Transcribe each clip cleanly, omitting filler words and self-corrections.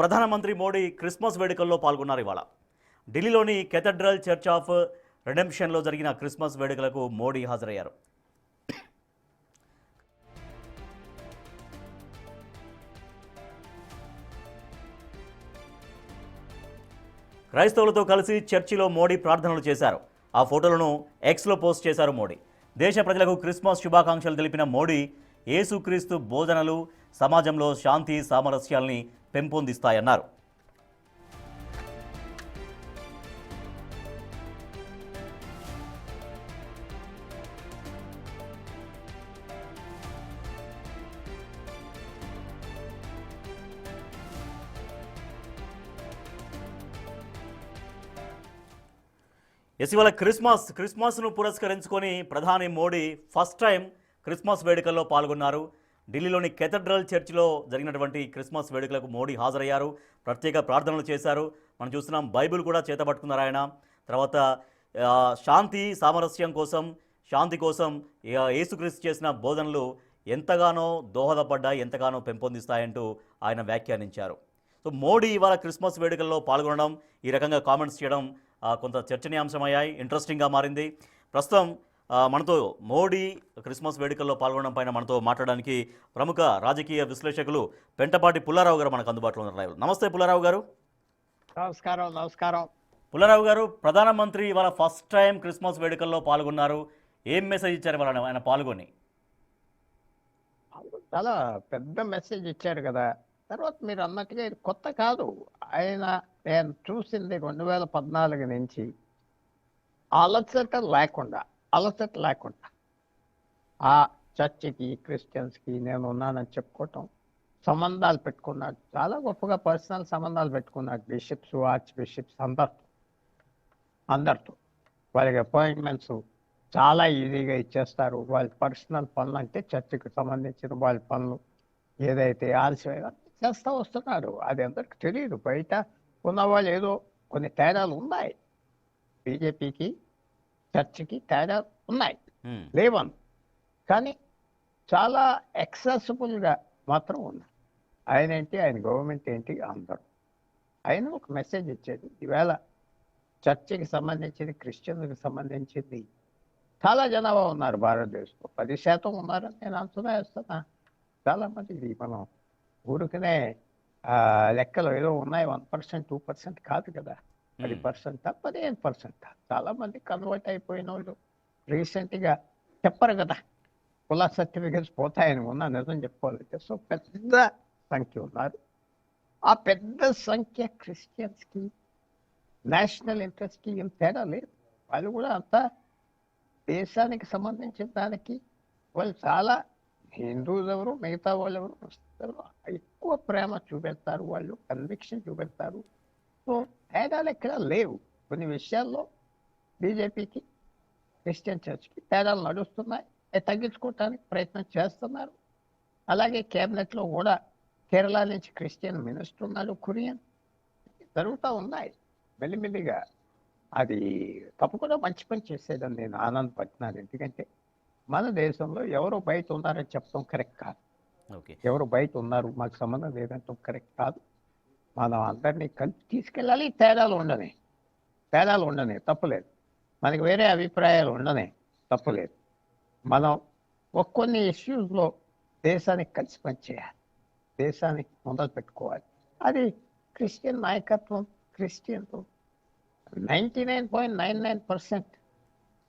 ప్రధానమంత్రి మోడీ క్రిస్మస్ వేడుకల్లో పాల్గొన్నారు ఇవాళ. ఢిల్లీలోని కేథడ్రల్ చర్చ్ ఆఫ్ రెడెంప్షన్లో జరిగిన క్రిస్మస్ వేడుకలకు మోడీ హాజరయ్యారు. క్రైస్తవులతో కలిసి చర్చిలో మోడీ ప్రార్థనలు చేశారు. ఆ ఫోటోలను ఎక్స్లో పోస్ట్ చేశారు మోడీ. దేశ ప్రజలకు క్రిస్మస్ శుభాకాంక్షలు తెలిపిన మోడీ, యేసుక్రీస్తు బోధనలు సమాజంలో శాంతి సామరస్యాల్ని పెంపొందిస్తాయన్నారు. ఇవాళ క్రిస్మస్ను పురస్కరించుకొని ప్రధాని మోడీ ఫస్ట్ టైం క్రిస్మస్ వేడుకల్లో పాల్గొన్నారు. ఢిల్లీలోని కేథడ్రల్ చర్చిలో జరిగినటువంటి క్రిస్మస్ వేడుకలకు మోడీ హాజరయ్యారు. ప్రత్యేక ప్రార్థనలు చేశారు. మనం చూస్తున్నాం, బైబిల్ కూడా చేతపట్టుకున్నారు ఆయన. తర్వాత శాంతి సామరస్యం కోసం, శాంతి కోసం యేసుక్రీస్తు చేసిన బోధనలు ఎంతగానో దోహదపడ్డాయి, ఎంతగానో పెంపొందిస్తాయంటూ ఆయన వ్యాఖ్యానించారు. సో మోడీ ఇవాళ క్రిస్మస్ వేడుకల్లో పాల్గొనడం, ఈ రకంగా కామెంట్స్ చేయడం కొంత చర్చనీయాంశమయ్యాయి, ఇంట్రెస్టింగ్గా మారింది. ప్రస్తుతం మనతో మోడీ క్రిస్మస్ వేడుకల్లో పాల్గొనడం పైన మనతో మాట్లాడడానికి ప్రముఖ రాజకీయ విశ్లేషకులు పెంటపాటి పుల్లారావు గారు మనకు అందుబాటులో ఉన్నారు. నమస్తే పుల్లారావు గారు. నమస్కారం. పుల్లారావు గారు, ప్రధానమంత్రి ఇవాళ ఫస్ట్ టైం క్రిస్మస్ వేడుకల్లో పాల్గొన్నారు. ఏం మెసేజ్ ఇచ్చారు ఇవాళ ఆయన పాల్గొని? చాలా పెద్ద మెసేజ్ ఇచ్చారు కదా. తర్వాత మీరు అన్నట్టుగా ఇది కొత్త కాదు. నేను చూసింది 2014 నుంచి అలసట లేకుండా ఆ చర్చికి, క్రిస్టియన్స్కి నేను ఉన్నానని చెప్పుకోవటం, సంబంధాలు పెట్టుకున్నాడు. చాలా గొప్పగా పర్సనల్ సంబంధాలు పెట్టుకున్నాడు. బిషప్స్, ఆర్చ్ బిషప్స్ అందరితో వాళ్ళకి అపాయింట్మెంట్స్ చాలా ఈజీగా ఇచ్చేస్తారు. వాళ్ళ పర్సనల్ పనులు అంటే చర్చికి సంబంధించిన వాళ్ళ పనులు ఏదైతే ఆలస్యం చేస్తూ వస్తున్నారు. అది అందరికి తెలియదు. బయట ఉన్నవాళ్ళు ఏదో కొన్ని తేడాలు ఉన్నాయి. బీజేపీకి చర్చికి తేడాలు ఉన్నాయి, లేవను, కానీ చాలా యాక్సెసిబుల్గా మాత్రం ఉన్నాయి. ఆయన ఏంటి, ఆయన గవర్నమెంట్ ఏంటి, అందరూ. ఆయన ఒక మెసేజ్ ఇచ్చేది. ఈవేళ చర్చికి సంబంధించింది, క్రిస్టియన్కి సంబంధించింది చాలా జనాభా ఉన్నారు భారతదేశంలో. 10% ఉన్నారని నేను అంచనా వేస్తున్నా. చాలామంది ఇది మనం ఊరికనే లెక్కలు ఏదో ఉన్నాయి, 1%, 2% కాదు కదా. 10%, 15%. చాలా మంది కన్వర్ట్ అయిపోయిన వాళ్ళు రీసెంట్గా చెప్పరు కదా, కుల సర్టిఫికేట్స్ పోతాయని ఉన్నా, నిజం చెప్పుకోవాలంటే. సో పెద్ద సంఖ్య ఉన్నారు. ఆ పెద్ద సంఖ్య క్రిస్టియన్స్కి, నేషనల్ ఇంట్రెస్ట్కి ఏం తేడా లేదు. వాళ్ళు కూడా అంతా దేశానికి సంబంధించిన దానికి వాళ్ళు చాలా, హిందూస్ ఎవరు, మిగతా వాళ్ళు ఎవరు, ఎక్కువ ప్రేమ చూపెడతారు, వాళ్ళు కన్విక్షన్ చూపెడతారు. సో తేడాలు ఎక్కడ లేవు. కొన్ని విషయాల్లో బీజేపీకి, క్రిస్టియన్ చర్చ్కి తేడాలు నడుస్తున్నాయి. తగ్గించుకోవటానికి ప్రయత్నం చేస్తున్నారు. అలాగే కేబినెట్లో కూడా కేరళ నుంచి క్రిస్టియన్ మినిస్టర్ ఉన్నారు, కొరియన్, జరుగుతూ ఉన్నాయి మెల్లిమెల్లిగా. అది తప్పకుండా మంచి పని చేసేదని నేను ఆనందపడుతున్నాను. ఎందుకంటే మన దేశంలో ఎవరో బయట ఉన్నారని చెప్పడం కరెక్ట్ కాదు. ఎవరు బయట ఉన్నారు, మాకు సంబంధం లేదంటే కరెక్ట్ కాదు. మనం అందరినీ కలిపి తీసుకెళ్ళాలి. తేడాలు ఉండనే తప్పులేదు. మనకి వేరే అభిప్రాయాలు ఉండనే తప్పులేదు. మనం కొన్ని ఇష్యూస్లో దేశానికి కలిసి పనిచేయాలి, దేశానికి మొదలు పెట్టుకోవాలి. అది క్రిస్టియన్ నాయకత్వం, క్రిస్టియన్తో 99.99%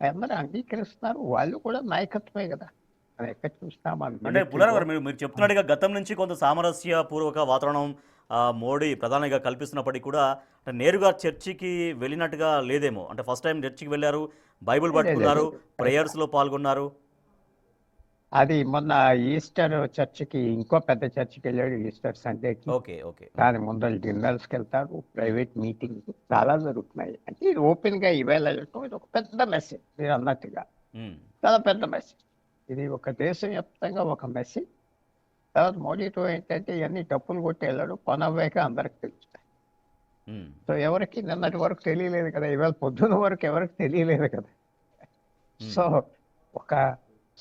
అందరూ అంగీకరిస్తున్నారు. వాళ్ళు కూడా నాయకత్వమే కదా. ఎక్కడ చూస్తాం అంటే పుల్లారావు గారు, మీరు చెప్తున్నట్టుగా గతం నుంచి కొంత సామరస్య పూర్వక వాతావరణం మోడీ ప్రధానిగా కల్పిస్తున్నప్పటికీ కూడా అంటే నేరుగా చర్చికి వెళ్ళినట్టుగా లేదేమో. అంటే ఫస్ట్ టైం చర్చికి వెళ్ళారు, బైబిల్ పట్టుకున్నారు, ప్రేయర్స్లో పాల్గొన్నారు. అది మొన్న ఈస్టర్ చర్చికి, ఇంకో పెద్ద చర్చికి వెళ్ళాడు ఈస్టర్ సండేకి. ఓకే. దాని ముందర డిన్నర్స్కి వెళ్తారు, ప్రైవేట్ మీటింగ్స్ చాలా జరుగుతున్నాయి. అంటే ఇది ఓపెన్గా ఈవేళ వెళ్ళటం, ఇది ఒక పెద్ద మెసేజ్. మీరు అన్నట్టుగా చాలా పెద్ద మెసేజ్. ఇది ఒక దేశవ్యాప్తంగా ఒక మెసేజ్. తర్వాత మోడీతో ఏంటంటే ఇవన్నీ డప్పులు కొట్టి వెళ్ళాడు, పని అవ్వాక అందరికి తెలుస్తాయి. సో ఎవరికి నిన్నటి వరకు తెలియలేదు కదా, ఇవాళ పొద్దున్న వరకు ఎవరికి తెలియలేదు కదా. సో ఒక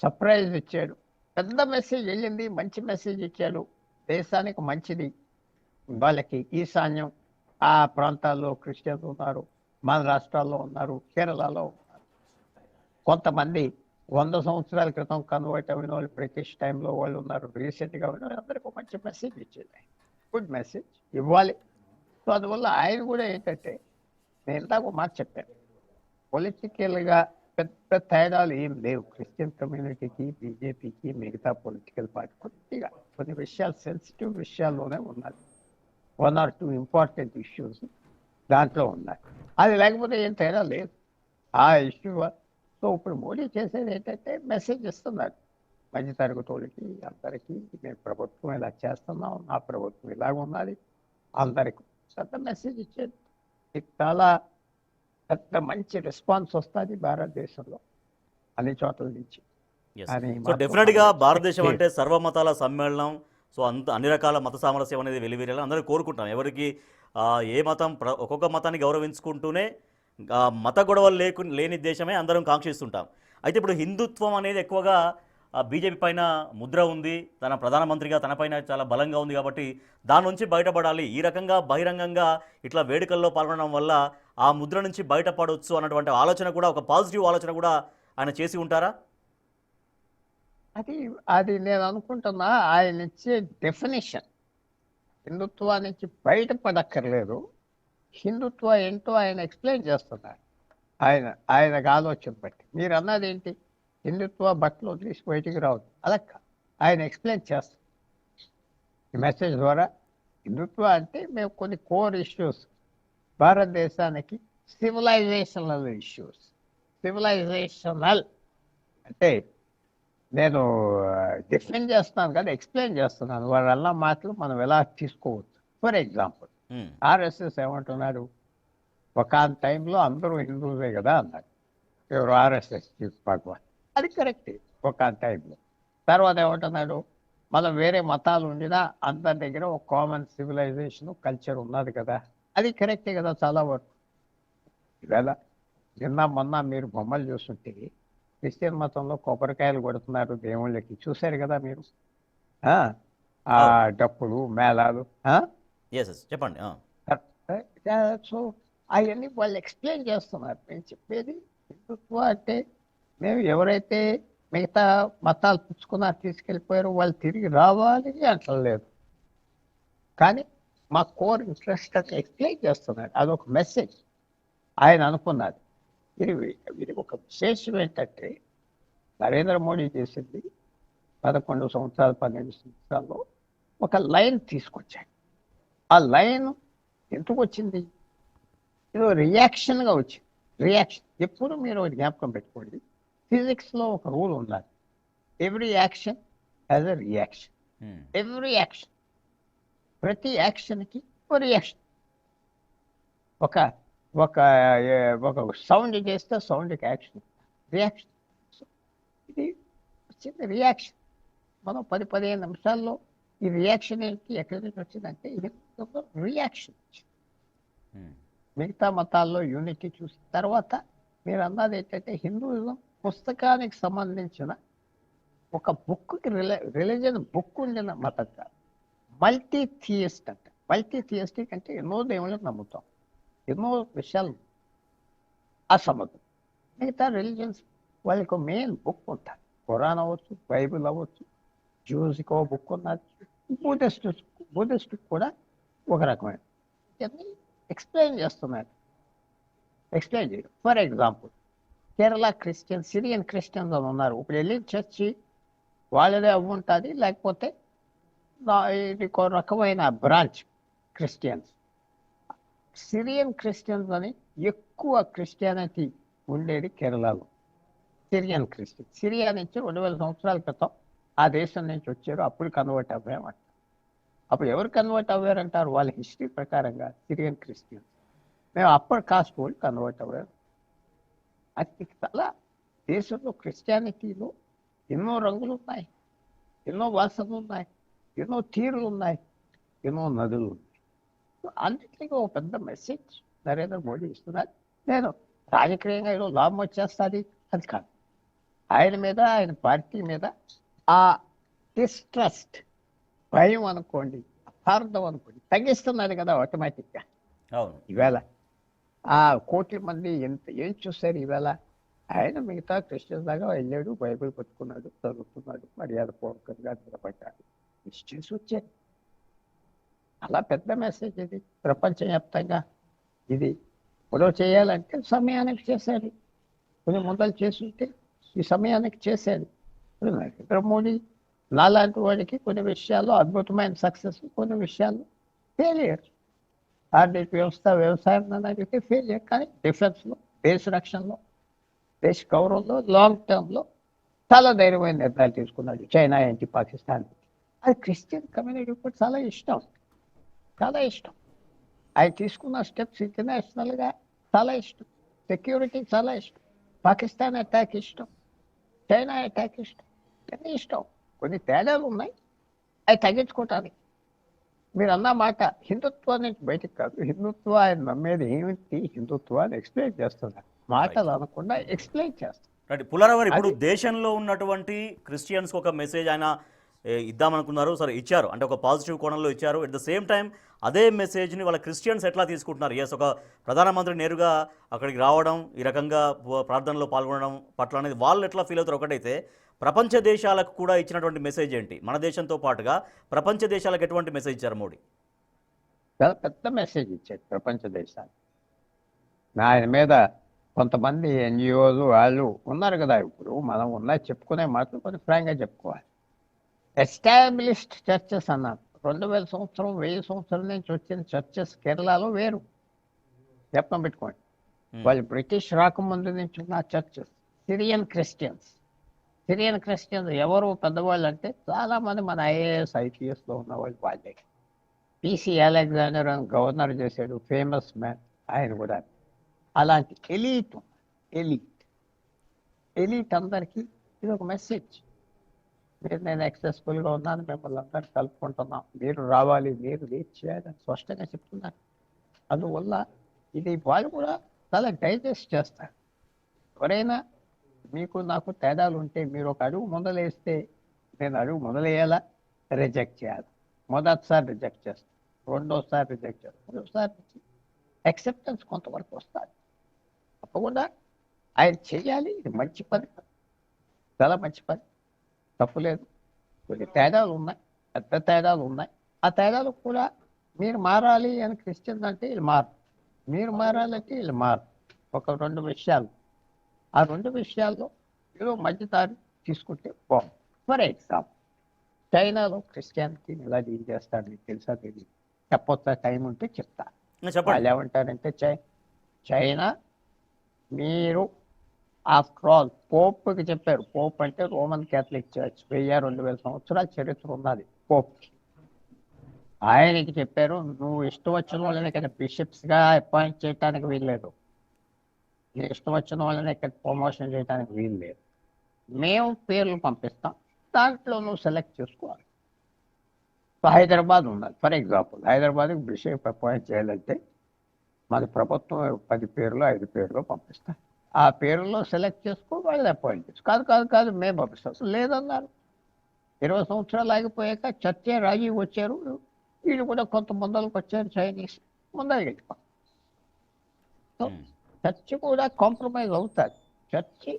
సర్ప్రైజ్ ఇచ్చాడు, పెద్ద మెసేజ్ వెళ్ళింది, మంచి మెసేజ్ ఇచ్చాడు. దేశానికి మంచిది. వాళ్ళకి ఈశాన్యం ఆ ప్రాంతాల్లో క్రిస్టియన్స్ ఉన్నారు, మన రాష్ట్రాల్లో ఉన్నారు, కేరళలో ఉన్నారు. కొంతమంది 100 సంవత్సరాల క్రితం కన్వర్ట్ అయిన వాళ్ళు బ్రిటిష్ టైంలో వాళ్ళు ఉన్నారు, రీసెంట్గా ఉన్న వాళ్ళు. అందరికీ ఒక మంచి మెసేజ్ ఇచ్చేది, గుడ్ మెసేజ్ ఇవ్వాలి. సో అందువల్ల ఆయన కూడా ఏంటంటే, నేను ఇందాక ఒక మాట చెప్పాను, పొలిటికల్గా పెద్ద తేడాలు ఏం లేవు క్రిస్టియన్ కమ్యూనిటీకి, బీజేపీకి, మిగతా పొలిటికల్ పార్టీ. కొద్దిగా కొన్ని విషయాలు, సెన్సిటివ్ విషయాల్లోనే ఉన్నాయి, 1 or 2 ఇంపార్టెంట్ ఇష్యూస్ దాంట్లో ఉన్నాయి. అది లేకపోతే ఏం తేడా లేదు ఆ ఇష్యూ. సో ఇప్పుడు మోడీ చేసేది ఏంటంటే, మెసేజ్ ఇస్తున్నారు మధ్య తరగతి వాళ్ళకి, అందరికీ మేము ప్రభుత్వం ఇలా చేస్తున్నాం, నా ప్రభుత్వం ఇలాగ ఉన్నది, అందరికీ పెద్ద మెసేజ్ ఇచ్చేది. ఇది చాలా పెద్ద మంచి రెస్పాన్స్ వస్తుంది భారతదేశంలో అన్ని చోట్ల నుంచి. అని సో మాత్రం డెఫినెట్గా మనం భారతదేశం expect అంటే సర్వమతాల సమ్మేళనం. సో అన్ని రకాల మత సామరస్యం అనేది వెలివిరేలా అందరూ కోరుకుంటాం. ఎవరికి ఏ మతం ఒక్కొక్క మతాన్ని గౌరవించుకుంటూనే మత గొడవలు లేని దేశమే అందరం కాంక్షిస్తుంటాం. అయితే ఇప్పుడు హిందుత్వం అనేది ఎక్కువగా బీజేపీ పైన ముద్ర ఉంది, తన ప్రధానమంత్రిగా తన పైన చాలా బలంగా ఉంది, కాబట్టి దాని నుంచి బయటపడాలి, ఈ రకంగా బహిరంగంగా ఇట్లా వేడుకల్లో పాల్గొనడం వల్ల ఆ ముద్ర నుంచి బయటపడవచ్చు అన్నటువంటి ఆలోచన కూడా, ఒక పాజిటివ్ ఆలోచన కూడా ఆయన చేసి ఉంటారా? అది అది నేను అనుకుంటున్నా, ఆయన ఇచ్చే డెఫినేషన్ హిందుత్వానికి బయటపడక్కర్లేదు, హిందుత్వ ఏంటో ఆయన ఎక్స్ప్లెయిన్ చేస్తున్నారు. ఆయనకు ఆలోచన బట్టి మీరు అన్నది ఏంటి, హిందుత్వ బట్టలు వదిలేసి బయటికి రావద్దు, అలా కాదు, ఆయన ఎక్స్ప్లెయిన్ చేస్తారు ఈ మెసేజ్ ద్వారా. హిందుత్వ అంటే మేము కొన్ని కోర్ ఇష్యూస్, భారతదేశానికి సివిలైజేషనల్ ఇష్యూస్, సివిలైజేషనల్ అంటే నేను డిఫెండ్ చేస్తున్నాను కదా, ఎక్స్ప్లెయిన్ చేస్తున్నాను వాళ్ళు అన్న మాటలు మనం ఎలా తీసుకోవచ్చు. ఫర్ ఎగ్జాంపుల్ ఆర్ఎస్ఎస్ ఏమంటున్నారు, ఒక టైంలో అందరూ హిందువులే కదా అన్నారు, ఎవరు ఆర్ఎస్ఎస్ చీఫ్ భగవాన్, అది కరెక్టే ఒక టైంలో. తర్వాత ఏమంటున్నాడు, మనం వేరే మతాలు ఉండినా అందరి దగ్గర ఒక కామన్ సివిలైజేషన్ కల్చర్ ఉన్నది కదా, అది కరెక్టే కదా చాలా వరకు. ఇవాళ నిన్న మొన్న మీరు బొమ్మలు చూస్తుంటే క్రిస్టియన్ మతంలో కొబ్బరికాయలు కొడుతున్నారు దేవుళ్ళకి, చూశారు కదా మీరు, ఆ డప్పులు మేళాలు. చెప్పండి. సో అవన్నీ వాళ్ళు ఎక్స్ప్లెయిన్ చేస్తున్నారు. నేను చెప్పేది హిందుత్వ అంటే మేము ఎవరైతే మిగతా మతాలు పుచ్చుకున్నారు తీసుకెళ్ళిపోయారో వాళ్ళు తిరిగి రావాలి అంటలేదు, కానీ మా కోర్ ఇంట్రెస్ట్ అని ఎక్స్ప్లెయిన్ చేస్తున్నారు, అదొక మెసేజ్ ఆయన అనుకున్నారు. ఇది ఒక విశేషం ఏంటంటే, నరేంద్ర మోడీ చేసింది 11 సంవత్సరాలు 12 సంవత్సరాల్లో ఒక లైన్ తీసుకొచ్చాడు. ఆ లైన్ ఎందుకు వచ్చింది, ఇది రియాక్షన్గా వచ్చింది. రియాక్షన్ ఎప్పుడు మీరు జ్ఞాపకం పెట్టుకోండి, ఫిజిక్స్లో ఒక రూల్ ఉన్నది, every action has a reaction. Every action, ప్రతి యాక్షన్కి ఒక రియాక్షన్. ఒక ఒక ఒక సౌండ్ చేస్తే సౌండ్కి యాక్షన్, రియాక్షన్. ఇది వచ్చింది రియాక్షన్. మనం 10-15 నిమిషాల్లో ఈ రియాక్షన్ ఏంటి, ఎక్కడి నుంచి వచ్చిందంటే ఇది రియాక్షన్ వచ్చింది. మిగతా మతాల్లో యూనిటీ చూసిన తర్వాత మీరు అన్నది ఏంటంటే, హిందూయిజం పుస్తకానికి సంబంధించిన ఒక బుక్కి రిలీజియన్ బుక్ ఉండిన మతం కాదు, మల్టీ థియిస్ట్ అంట. మల్టీ థియిస్టిక్ అంటే ఎన్నో దేవుళ్ళని నమ్ముతాం, ఎన్నో విషయాలు ఆ సముద్రం. మిగతా రిలీజియన్స్ వాళ్ళకి మెయిన్ బుక్ ఉంటుంది, ఖురాన్ అవ్వచ్చు, బైబిల్ అవ్వచ్చు, జ్యూస్కి ఒక బుక్ ఉన్నది, బుద్ధిస్ట్ కూడా ఒక రకమైన ఇవన్నీ ఎక్స్ప్లెయిన్ చేస్తున్నారు. ఎక్స్ప్లెయిన్ చేయడం, for example Kerala Christian, Syrian Christians అని ఉన్నారు. ఇప్పుడు వెళ్ళి చర్చి వాళ్ళదే అవ్వు ఉంటుంది, లేకపోతే ఇది ఒక రకమైన బ్రాంచ్ క్రిస్టియన్స్. సిరియన్ క్రిస్టియన్స్ అని ఎక్కువ క్రిస్టియానిటీ ఉండేది కేరళలో. సిరియన్ క్రిస్టియన్, సిరియా నుంచి 2000 సంవత్సరాల క్రితం ఆ దేశం నుంచి వచ్చారు, అప్పుడు కన్వర్ట్ అవ్వామంట. అప్పుడు ఎవరు కన్వర్ట్ అవ్వారంటారు, వాళ్ళ హిస్టరీ ప్రకారంగా సిరియన్ క్రిస్టియన్స్. మేము అప్పర్ కాస్ట్ వాళ్ళు కన్వర్ట్ అవ్వారు. అది చాలా దేశంలో క్రిస్టియానిటీలో ఎన్నో రంగులు ఉన్నాయి, ఎన్నో వాసనలు ఉన్నాయి, ఎన్నో తీరులు ఉన్నాయి, ఎన్నో నదులు ఉన్నాయి. అన్నింటికీ ఒక పెద్ద మెసేజ్ నరేంద్ర మోడీ ఇస్తున్నారు. నేను రాజకీయంగా ఏదో లాభం వచ్చేస్తుంది అది కాదు, ఆయన మీద, ఆయన పార్టీ మీద ఆ డిస్ట్రస్ట్, భయం అనుకోండి, అపార్థం అనుకోండి, తగ్గిస్తున్నది కదా ఆటోమేటిక్గా. అవును. ఈవేళ ఆ కోట్ల మంది ఏం చూస్తారు ఈవేళ? ఆయన మిగతా క్రిస్టియన్స్ లాగా వెళ్ళాడు, బైబిల్ పట్టుకున్నాడు, చదువుతున్నాడు, మర్యాదపూర్వకంగా నిలబడ్డాడు, క్రిస్టియన్స్ వచ్చారు. అలా పెద్ద మెసేజ్ ఇది ప్రపంచవ్యాప్తంగా. ఇది గొడవ చేయాలంటే సమయానికి చేశాడు. కొన్ని ముందలు చేస్తుంటే ఈ సమయానికి చేశాడు. ఇప్పుడు నరేంద్ర మోడీ నాలాంటి వాడికి కొన్ని విషయాల్లో అద్భుతమైన సక్సెస్, కొన్ని విషయాల్లో ఫెయిలియర్. ఆర్థిక వ్యవస్థ, వ్యవసాయం అనేది ఫెయిలియర్. కానీ డిఫెన్స్లో, దేశ రక్షణలో, దేశ గౌరవంలో, లాంగ్ టర్మ్లో చాలా ధైర్యమైన నిర్ణయాలు తీసుకున్నాడు. చైనా ఏంటి, పాకిస్తాన్. అది క్రిస్టియన్ కమ్యూనిటీ కూడా చాలా ఇష్టం, చాలా ఇష్టం. ఆయన తీసుకున్న స్టెప్స్ ఇంటర్నేషనల్గా చాలా ఇష్టం. సెక్యూరిటీ చాలా ఇష్టం. పాకిస్తాన్ అటాక్ ఇష్టం, చైనా అటాక్ ఇష్టం, అన్నీ ఇష్టం. కొన్ని తేడాలు ఉన్నాయి, అవి తగ్గించుకోవటానికి. మీరు అన్న మాట హిందుత్వం నుంచి బయటకు కాదు. హిందుత్వ ఆయన నమ్మేది ఏమిటి? హిందుత్వాన్ని ఎక్స్ప్లెయిన్ చేస్తున్నారు, మాటలు అనకుండా ఎక్స్ప్లెయిన్ చేస్తారు. రైట్. పుల్లారావు గారు, ఇప్పుడు దేశంలో ఉన్నటువంటి క్రిస్టియన్స్ ఒక మెసేజ్ ఆయన ఇద్దామనుకున్నారు, సరే ఇచ్చారు, అంటే ఒక పాజిటివ్ కోణంలో ఇచ్చారు. ఎట్ ద సేమ్ టైం అదే మెసేజ్ని వాళ్ళ క్రిస్టియన్స్ ఎట్లా తీసుకుంటున్నారు? ఎస్, ఒక ప్రధానమంత్రి నేరుగా అక్కడికి రావడం, ఈ రకంగా ప్రార్థనలో పాల్గొనడం పట్ల అనేది వాళ్ళు ఎట్లా ఫీల్ అవుతారు ఒకటైతే, ప్రపంచ దేశాలకు కూడా ఇచ్చినటువంటి మెసేజ్ ఏంటి? మన దేశంతో పాటుగా ప్రపంచ దేశాలకు ఎటువంటి మెసేజ్ ఇచ్చారు మోడీ? చాలా పెద్ద మెసేజ్ ఇచ్చారు ప్రపంచ దేశాలు. ఆయన మీద కొంతమంది ఎన్జిఓలు వాళ్ళు ఉన్నారు కదా. ఇప్పుడు మనం ఉన్నాయి చెప్పుకునే మాటలు కొన్ని ఫ్రాంక్గా చెప్పుకోవాలి. ఎస్టాబ్లిష్డ్ చర్చెస్ అన్నారు. 2000 సంవత్సరం, 1000 సంవత్సరాల నుంచి వచ్చిన చర్చెస్ కేరళలో వేరు. జ్ఞాపకం పెట్టుకోండి. వాళ్ళు బ్రిటిష్ రాకముందు నుంచి ఉన్న చర్చెస్. సిరియన్ క్రిస్టియన్స్ ఎవరు పెద్దవాళ్ళు అంటే చాలామంది మన ఐఏఎస్, ఐపీఎస్లో ఉన్నవాళ్ళు వాళ్ళే. పిసి అలెగ్జాండర్ అని గవర్నర్ చేశాడు, ఫేమస్ మ్యాన్ ఆయన కూడా. అలాంటి ఎలీట్ అందరికీ ఇది ఒక మెసేజ్. నేను సక్సెస్ఫుల్గా ఉన్నాను, మిమ్మల్ని అందరినీ కలుపుకుంటున్నాం, మీరు రావాలి, మీరు రీచ్ చేయాలని స్పష్టంగా చెప్తున్నారు. అందువల్ల ఇది వాళ్ళు కూడా చాలా డైజెస్ట్ చేస్తారు. ఎవరైనా మీకు నాకు తేడాలు ఉంటే మీరు ఒక అడుగు మొదలేస్తే నేను అడుగు మొదలయ్యేలా రిజెక్ట్ చేయాలి. మొదటిసారి రిజెక్ట్ చేస్తాను, రెండోసారి రిజెక్ట్ చేస్తాను, మూడోసారి యాక్సెప్టెన్స్ కొంతవరకు వస్తుంది. తప్పకుండా ఆయన చేయాలి. ఇది మంచి పని, చాలా మంచి పని, తప్పులేదు. కొన్ని తేడాలు ఉన్నాయి, పెద్ద తేడాలు ఉన్నాయి. ఆ తేడాలు కూడా మీరు మారాలి అని క్రిస్టియన్స్ అంటే వీళ్ళు మారు, మీరు మారాలంటే వీళ్ళు మారు. ఒక 2 విషయాలు, ఆ 2 విషయాల్లో ఏదో మధ్యదారి తీసుకుంటే బాగుంది. ఫర్ ఎగ్జాంపుల్, చైనాలో క్రిస్టియానిటీ ఎలా డీల్ చేస్తారు మీకు తెలుసా? తెలియదు. చెప్పొచ్చా? టైం ఉంటే చెప్తా. వాళ్ళు ఏమంటారంటే చైనా మీరు ఆఫ్టర్ ఆల్ పోప్కి చెప్పారు. పోప్ అంటే రోమన్ క్యాథలిక్ చర్చ్, 1000-2000 సంవత్సరాల చరిత్ర ఉన్నది పోప్కి. ఆయనకి చెప్పారు, నువ్వు ఇష్టం వచ్చిన వాళ్ళని ఇక్కడ బిషప్స్గా అపాయింట్ చేయడానికి వీల్లేదు, నీ ఇష్టం వచ్చిన వాళ్ళని ఇక్కడ ప్రమోషన్ చేయడానికి వీలు లేదు, మేము పేర్లు పంపిస్తాం, దాంట్లో నువ్వు సెలెక్ట్ చేసుకోవాలి. హైదరాబాద్ ఉన్నది ఫర్ ఎగ్జాంపుల్. హైదరాబాద్కి బిషప్ అపాయింట్ చేయాలంటే మన ప్రభుత్వం 10 పేర్లు 5 పేర్లు పంపిస్తాం. ఆ పేరులో సెలెక్ట్ చేసుకో, వాళ్ళు అపాయింట్ చేసుకో. కాదు మేము పంపిస్తాం. లేదన్నారు. 20 సంవత్సరాలు ఆగిపోయాక చర్చే రాజీ వచ్చారు. వీళ్ళు కూడా కొంత ముందరకు వచ్చారు, చైనీస్ ముందరికి వెళ్ళిపో. సో చర్చ్ కూడా కాంప్రమైజ్ అవుతారు. చర్చి,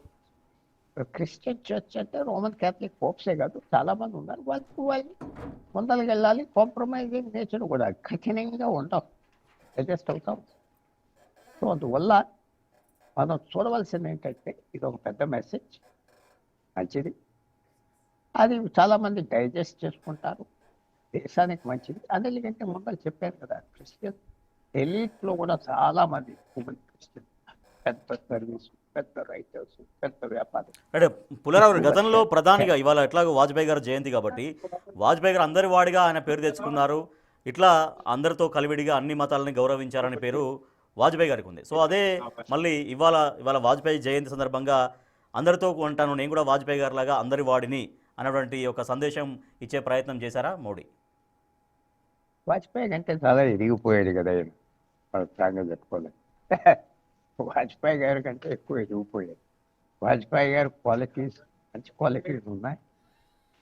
క్రిస్టియన్ చర్చ్ అంటే రోమన్ క్యాథలిక్ పోప్సే కాదు, చాలా మంది ఉన్నారు. వాళ్ళు ముందరికి వెళ్ళాలి. కాంప్రమైజింగ్ నేచర్ కూడా కఠినంగా ఉండవు, అడ్జస్ట్ అవుతాం. సో అందువల్ల మనం చూడవలసింది ఏంటంటే ఇది ఒక పెద్ద మెసేజ్, మంచిది. అది చాలామంది డైజెస్ట్ చేసుకుంటారు, దేశానికి మంచిది. అందుకంటే ముందర చెప్పాను కదా, క్రిస్టియన్ ఎలీట్లో కూడా చాలామంది క్రిస్టియన్, పెద్ద సర్వీస్, పెద్ద రైటర్స్, పెద్ద వ్యాపారం. అంటే పుల్లారావు గతంలో ప్రధానిగా, ఇవాళ ఎట్లాగో వాజ్పేయి గారు జయంతి కాబట్టి వాజ్పేయి గారు అందరి వాడిగా ఆయన పేరు తెచ్చుకున్నారు. ఇట్లా అందరితో కలివిడిగా అన్ని మతాలని గౌరవించారనే పేరు వాజ్పేయి గారికి ఉంది. సో అదే మళ్ళీ ఇవాళ వాజ్పేయి జయంతి సందర్భంగా అందరితో ఉంటాను, నేను కూడా వాజ్పేయి గారి లాగా అందరి వాడిని అన్నటువంటి ఒక సందేశం ఇచ్చే ప్రయత్నం చేశారా మోడీ? వాజ్పేయి కంటే చాలా ఎదిగిపోయాడు కదా, ప్రాంగం చెప్పుకోలేదు. వాజ్పేయి గారి కంటే ఎక్కువ ఎదిగిపోయాడు. వాజ్పేయి గారి క్వాలిటీస్, మంచి క్వాలిటీస్ ఉన్నాయి.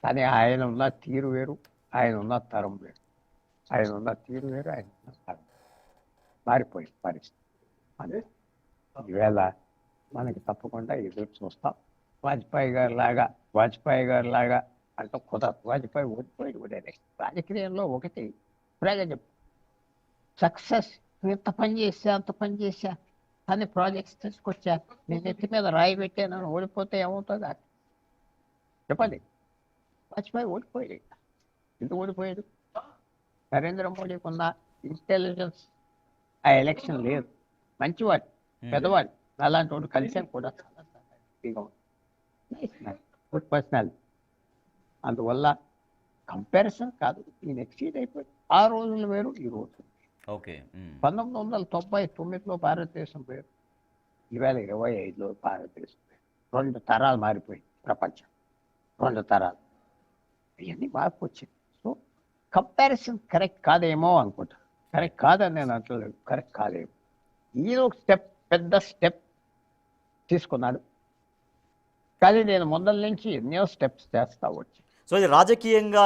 కానీ ఆయన ఉన్న తీరు వేరు, ఆయన ఉన్న తరం వేరు. ఆయన ఉన్న తీరు వేరు, ఆయన ఉన్న స్థానం మారిపోయింది పరిస్థితి. అదే ఈవేళ మనకి తప్పకుండా ఎదురు చూస్తాం. వాజ్పేయి గారి లాగా అంటే కుదరదు. వాజ్పేయి ఓడిపోయి ఉండేది. రాజకీయంలో ఒకటి ప్రజలు సక్సెస్, ఇంత పని చేశా అంత పని చేశా అన్ని ప్రాజెక్ట్స్ తీసుకొచ్చా, నేను నెత్తి మీద రాయి పెట్టాను, ఓడిపోతే ఏమవుతుంది చెప్పండి. వాజ్పేయి ఓడిపోయాడు. ఎందుకు ఓడిపోయాడు? నరేంద్ర మోడీకి ఉన్న ఇంటెలిజెన్స్ ఆ ఎలక్షన్ లేదు. మంచివాడు, పెద్దవాడు, అలాంటి వాడు కలిసాను కూడా చాలా హ్యాపీగా ఉంది. Good personality. అందువల్ల కంపారిజన్ కాదు, ఈయన ఎక్సీడ్ అయిపోయాడు. ఆ రోజులు వేరు, ఈ రోజు. ఓకే. 1999లో భారతదేశం వేరు, ఈవేళ 25లో భారతదేశం వేరు. 2 తరాలు మారిపోయింది ప్రపంచం, 2 తరాలు. ఇవన్నీ మార్పు వచ్చింది. సో కంపారిజన్ కరెక్ట్ కాదేమో అనుకుంటా. కరెక్ట్ కాదని నేను అంటలేదు, కరెక్ట్ కాదేమో. ఈయన ఒక స్టెప్, పెద్ద స్టెప్ తీసుకున్నాడు. కానీ నేను ముందల నుంచి ఎన్నో స్టెప్స్ చేస్తా వచ్చి. సో ఇది రాజకీయంగా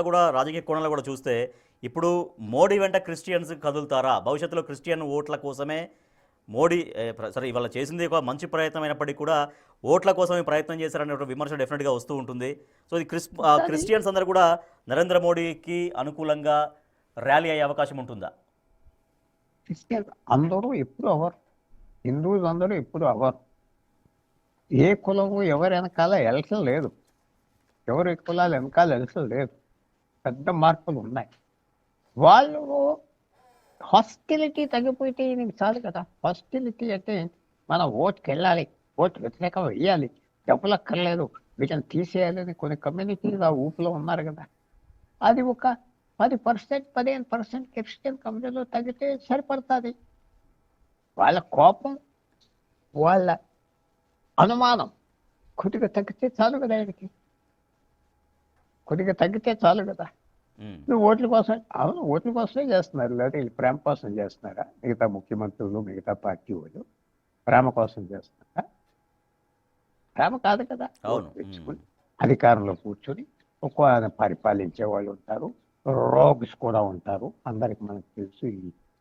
కూడా, రాజకీయ కోణంలో కూడా చూస్తే ఇప్పుడు మోడీ వెంట క్రిస్టియన్స్ కదులుతారా? భవిష్యత్తులో క్రిస్టియన్ ఓట్ల కోసమే మోడీ సరే ఇవాళ చేసింది ఒక మంచి ప్రయత్నం అయినప్పటికీ కూడా ఓట్ల కోసమే ప్రయత్నం చేశారనే ఒక విమర్శ డెఫినెట్గా వస్తూ ఉంటుంది. సో ఇది క్రిస్టియన్స్ అందరూ కూడా నరేంద్ర మోడీకి అనుకూలంగా ర్యాలీ అయ్యే అవకాశం ఉంటుందా? క్రిస్టియన్ అందరూ ఎప్పుడు అవ్వరు, హిందూస్ అందరూ ఎప్పుడు అవ్వరు. ఏ కులము ఎవరి వెనకాల ఎలక్షన్ లేదు, ఎవరి కులాల వెనకాల ఎలక్షన్ లేదు. పెద్ద మార్పులు ఉన్నాయి. వాళ్ళు హాస్టిలిటీ తగ్గిపోతే నీకు చాలు కదా. హాస్టిలిటీ అంటే మనం ఓటుకి వెళ్ళాలి, ఓటు వ్యతిరేకం వేయాలి, డబ్బులు అక్కర్లేదు, వీటిని తీసేయాలని కొన్ని కమ్యూనిటీలు ఆ ఊపులో ఉన్నారు కదా. అది ఒక 10%, 15% క్రిస్టియన్ కమ్యూనిటీలో తగ్గితే సరిపడుతుంది. వాళ్ళ కోపం, వాళ్ళ అనుమానం కొద్దిగా తగ్గితే చాలు కదా. ఆయనకి కొద్దిగా తగ్గితే చాలు కదా. నువ్వు ఓట్ల కోసం, అవును ఓట్ల కోసమే చేస్తున్నారు, లేదా వీళ్ళు ప్రేమ కోసం చేస్తున్నారా? మిగతా ముఖ్యమంత్రులు, మిగతా పార్టీ వాళ్ళు ప్రేమ కోసం చేస్తున్నారా? ప్రేమ కాదు కదా. తెచ్చుకుని అధికారంలో కూర్చొని ఒక పరిపాలించే వాళ్ళు ఉంటారు, రోగ్స్ కూడా ఉంటారు. అందరికి మనకు తెలుసు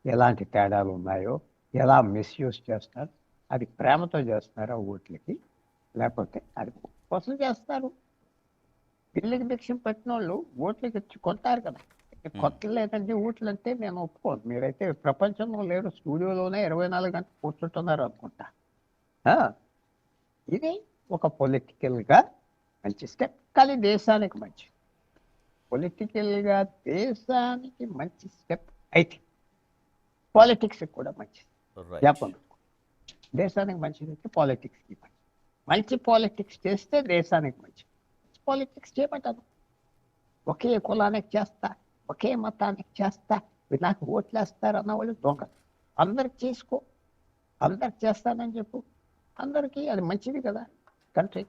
ఎలాంటి తేడాలు ఉన్నాయో, ఎలా మిస్యూజ్ చేస్తారు. అది ప్రేమతో చేస్తున్నారా ఓట్లకి, లేకపోతే అది కోసం చేస్తారు? పిల్లికి భిక్షం పెట్టిన వాళ్ళు ఓట్లకి ఇచ్చి కొంటారు కదా. కొట్టలేదంటే ఓట్లు అంటే నేను ఒప్పుకోను. మీరైతే ప్రపంచంలో లేరు, స్టూడియోలోనే 24 గంటలు కూర్చుంటున్నారు అనుకుంటా. ఇది ఒక పొలిటికల్గా మంచి స్టెప్, కానీ దేశానికి మంచి, పొలిటికల్గా దేశానికి మంచి స్టెప్ అయితే పాలిటిక్స్కి కూడా మంచిది. చెప్పండి, దేశానికి మంచిది అయితే పాలిటిక్స్కి మంచి. మంచి పాలిటిక్స్ చేస్తే దేశానికి మంచిది. పాలిటిక్స్ చేయమంటాను, ఒకే కులానికి చేస్తా, ఒకే మతానికి చేస్తా, నాకు ఓట్లు వేస్తారు అన్న వాళ్ళు దొంగ. అందరికి చేసుకో, అందరికి చేస్తానని చెప్పు, అందరికీ అది మంచిది కదా. Country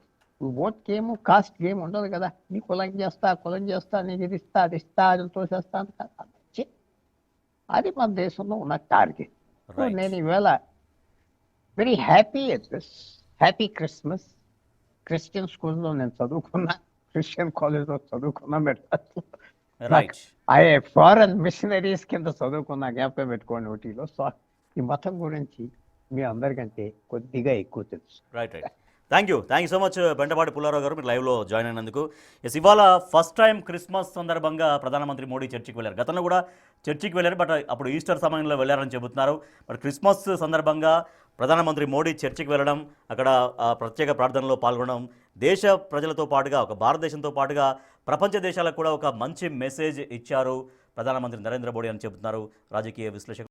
vote game, cost game ఉండదు కదా. నీ కులం చేస్తా, కులం చేస్తా, నీకు ఇది ఇస్తా, అది ఇస్తా, అది తోసేస్తాను కదా. అది మన దేశంలో ఉన్న టార్గెట్. నేను ఈవేళ very happy at this. Happy Christmas. Christian స్కూల్లో నేను చదువుకున్నా, క్రిస్టియన్ కాలేజ్లో చదువుకున్నా. ఫారెన్ మిషనరీస్ కింద చదువుకున్నా, జ్ఞాపకం పెట్టుకోండి ఒకటిలో. సో ఈ మతం గురించి మీ అందరికంటే కొద్దిగా ఎక్కువ తెలుసు. Right. Thank you so much Bendapati Pullarao గారు, మీరు లైవ్లో జాయిన్ అయినందుకు. ఇవాళ ఫస్ట్ టైం క్రిస్మస్ సందర్భంగా ప్రధానమంత్రి మోడీ చర్చికి వెళ్ళారు. గతంలో కూడా చర్చికి వెళ్ళారు, బట్ అప్పుడు ఈస్టర్ సమయంలో వెళ్ళారని చెబుతున్నారు. బట్ క్రిస్మస్ సందర్భంగా ప్రధానమంత్రి మోడీ చర్చికి వెళ్ళడం, అక్కడ ప్రత్యేక ప్రార్థనలో పాల్గొనడం దేశ ప్రజలతో పాటుగా, ఒక భారతదేశంతో పాటుగా ప్రపంచ దేశాలకు కూడా ఒక మంచి మెసేజ్ ఇచ్చారు ప్రధానమంత్రి నరేంద్ర మోడీ అని చెబుతున్నారు రాజకీయ విశ్లేషకులు.